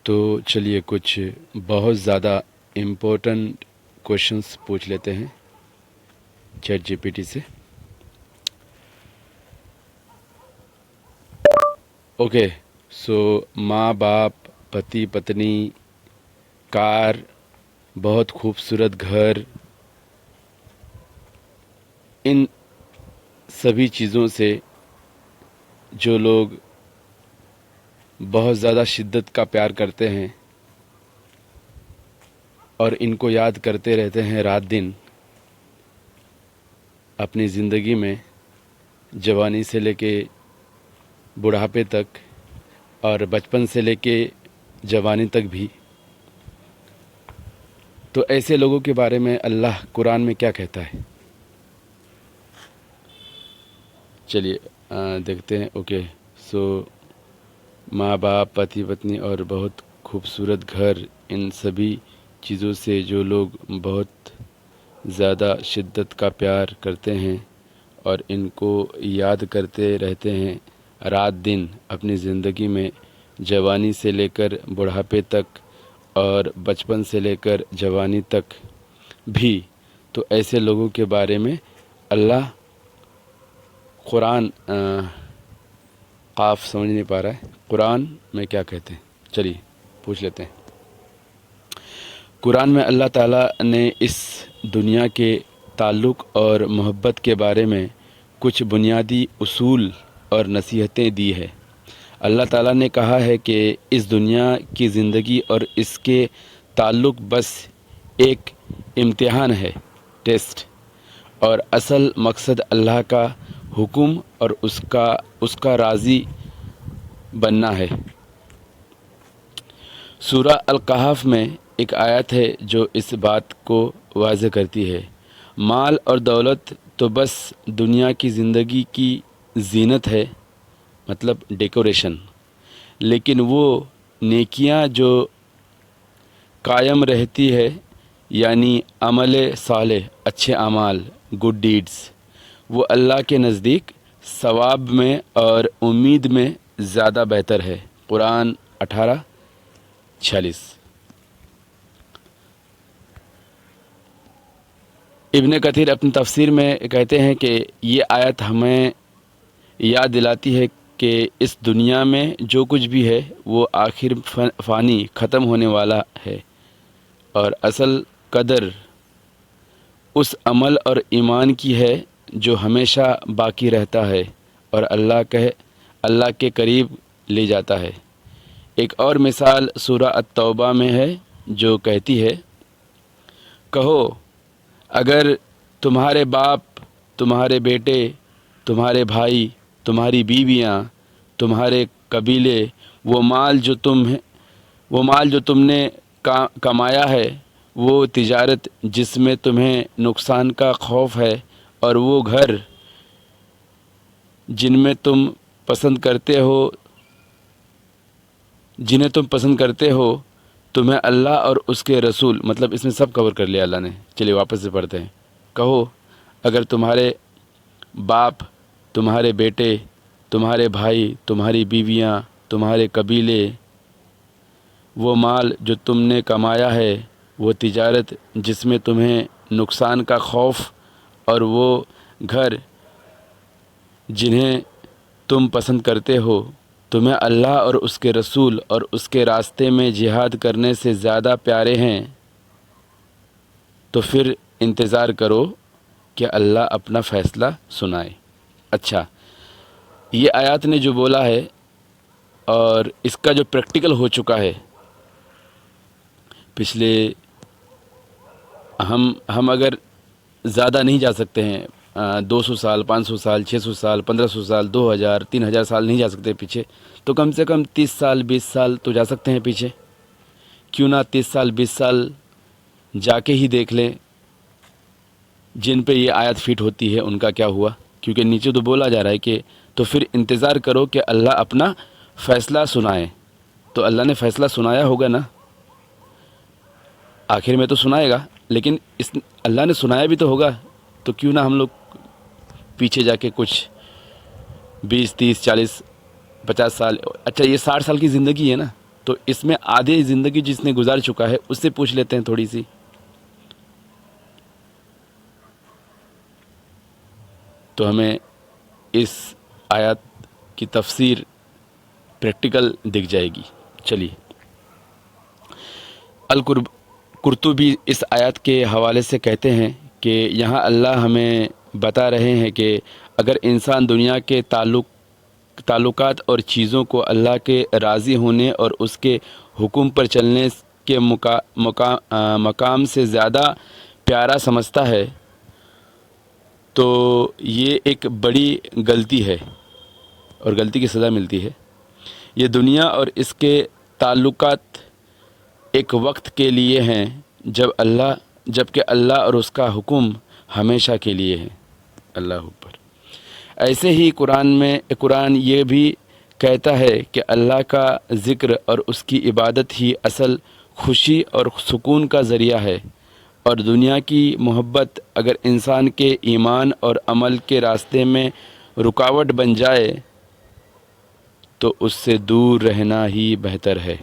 تو چلیے کچھ بہت زیادہ امپورٹنٹ کوشچنس پوچھ لیتے ہیں چیٹ جی پی ٹی سے. اوکے سو ماں باپ، پتی پتنی، کار، بہت خوبصورت گھر، ان سبھی چیزوں سے جو لوگ بہت زیادہ شدت کا پیار کرتے ہیں اور ان کو یاد کرتے رہتے ہیں رات دن اپنی زندگی میں، جوانی سے لے کے بڑھاپے تک اور بچپن سے لے کے جوانی تک بھی، تو ایسے لوگوں کے بارے میں اللہ قرآن میں کیا کہتا ہے؟ چلیے دیکھتے ہیں. اوکے سو ماں باپ، پتی پتنی اور بہت خوبصورت گھر، ان سبھی چیزوں سے جو لوگ بہت زیادہ شدت کا پیار کرتے ہیں اور ان کو یاد کرتے رہتے ہیں رات دن اپنی زندگی میں، جوانی سے لے کر بڑھاپے تک اور بچپن سے لے کر جوانی تک بھی، تو ایسے لوگوں کے بارے میں اللہ قرآن قاف سمجھ نہیں پا رہا ہے، قرآن میں کیا کہتے ہیں؟ چلیے پوچھ لیتے ہیں. قرآن میں اللہ تعالیٰ نے اس دنیا کے تعلق اور محبت کے بارے میں کچھ بنیادی اصول اور نصیحتیں دی ہے. اللہ تعالیٰ نے کہا ہے کہ اس دنیا کی زندگی اور اس کے تعلق بس ایک امتحان ہے، ٹیسٹ، اور اصل مقصد اللہ کا حکم اور اس کا راضی بننا ہے. سورہ القحف میں ایک آیت ہے جو اس بات کو واضح کرتی ہے. مال اور دولت تو بس دنیا کی زندگی کی زینت ہے، مطلب ڈیکوریشن، لیکن وہ نیکیاں جو قائم رہتی ہے، یعنی عمل صالح، اچھے اعمال، گڈ ڈیڈز، وہ اللہ کے نزدیک ثواب میں اور امید میں زیادہ بہتر ہے. قرآن 18:46. ابن کثیر اپنی تفسیر میں کہتے ہیں کہ یہ آیت ہمیں یاد دلاتی ہے کہ اس دنیا میں جو کچھ بھی ہے وہ آخر فانی، ختم ہونے والا ہے، اور اصل قدر اس عمل اور ایمان کی ہے جو ہمیشہ باقی رہتا ہے اور اللہ کے قریب لے جاتا ہے. ایک اور مثال سورہ التوبہ میں ہے جو کہتی ہے، کہو اگر تمہارے باپ، تمہارے بیٹے، تمہارے بھائی، تمہاری بیویاں، تمہارے قبیلے، وہ مال جو تم نے کمایا ہے، وہ تجارت جس میں تمہیں نقصان کا خوف ہے، اور وہ گھر جنہیں تم پسند کرتے ہو، تمہیں اللہ اور اس کے رسول، مطلب اس میں سب کور کر لیا اللہ نے. چلیے واپس سے پڑھتے ہیں. کہو اگر تمہارے باپ، تمہارے بیٹے، تمہارے بھائی، تمہاری بیویاں، تمہارے قبیلے، وہ مال جو تم نے کمایا ہے، وہ تجارت جس میں تمہیں نقصان کا خوف، اور وہ گھر جنہیں تم پسند کرتے ہو، تمہیں اللہ اور اس کے رسول اور اس کے راستے میں جہاد کرنے سے زیادہ پیارے ہیں، تو پھر انتظار کرو کہ اللہ اپنا فیصلہ سنائے. اچھا، یہ آیات نے جو بولا ہے اور اس کا جو پریکٹیکل ہو چکا ہے، پچھلے ہم اگر زیادہ نہیں جا سکتے ہیں، 200 سال، 500 سال، 600 سال، 1500 سال، 2000، 3000 سال نہیں جا سکتے پیچھے، تو کم سے کم 30 سال، 20 سال تو جا سکتے ہیں پیچھے. کیوں نہ 30 سال، 20 سال جا کے ہی دیکھ لیں جن پہ یہ آیت فٹ ہوتی ہے ان کا کیا ہوا. کیونکہ نیچے تو بولا جا رہا ہے کہ تو پھر انتظار کرو کہ اللہ اپنا فیصلہ سنائے. تو اللہ نے فیصلہ سنایا ہوگا نا، آخر میں تو سنائے گا، لیکن اللہ نے سنایا بھی تو ہوگا، تو کیوں نہ ہم لوگ پیچھے جا کے کچھ 20، 30، 40، 50 سال، اچھا یہ 60 سال کی زندگی ہے نا، تو اس میں آدھی زندگی جس نے گزار چکا ہے اس سے پوچھ لیتے ہیں تھوڑی سی. تو ہمیں اس آیات کی تفسیر پریکٹیکل دکھ جائے گی. چلیے، قرطبی اس آیات کے حوالے سے کہتے ہیں کہ یہاں اللہ ہمیں بتا رہے ہیں کہ اگر انسان دنیا کے تعلقات اور چیزوں کو اللہ کے راضی ہونے اور اس کے حکم پر چلنے کے مقام سے زیادہ پیارا سمجھتا ہے تو یہ ایک بڑی غلطی ہے اور غلطی کی سزا ملتی ہے. یہ دنیا اور اس کے تعلقات ایک وقت کے لیے ہیں جبکہ اللہ اور اس کا حکم ہمیشہ کے لیے ہے. اللہ اکبر. ایسے ہی قرآن یہ بھی کہتا ہے کہ اللہ کا ذکر اور اس کی عبادت ہی اصل خوشی اور سکون کا ذریعہ ہے، اور دنیا کی محبت اگر انسان کے ایمان اور عمل کے راستے میں رکاوٹ بن جائے تو اس سے دور رہنا ہی بہتر ہے.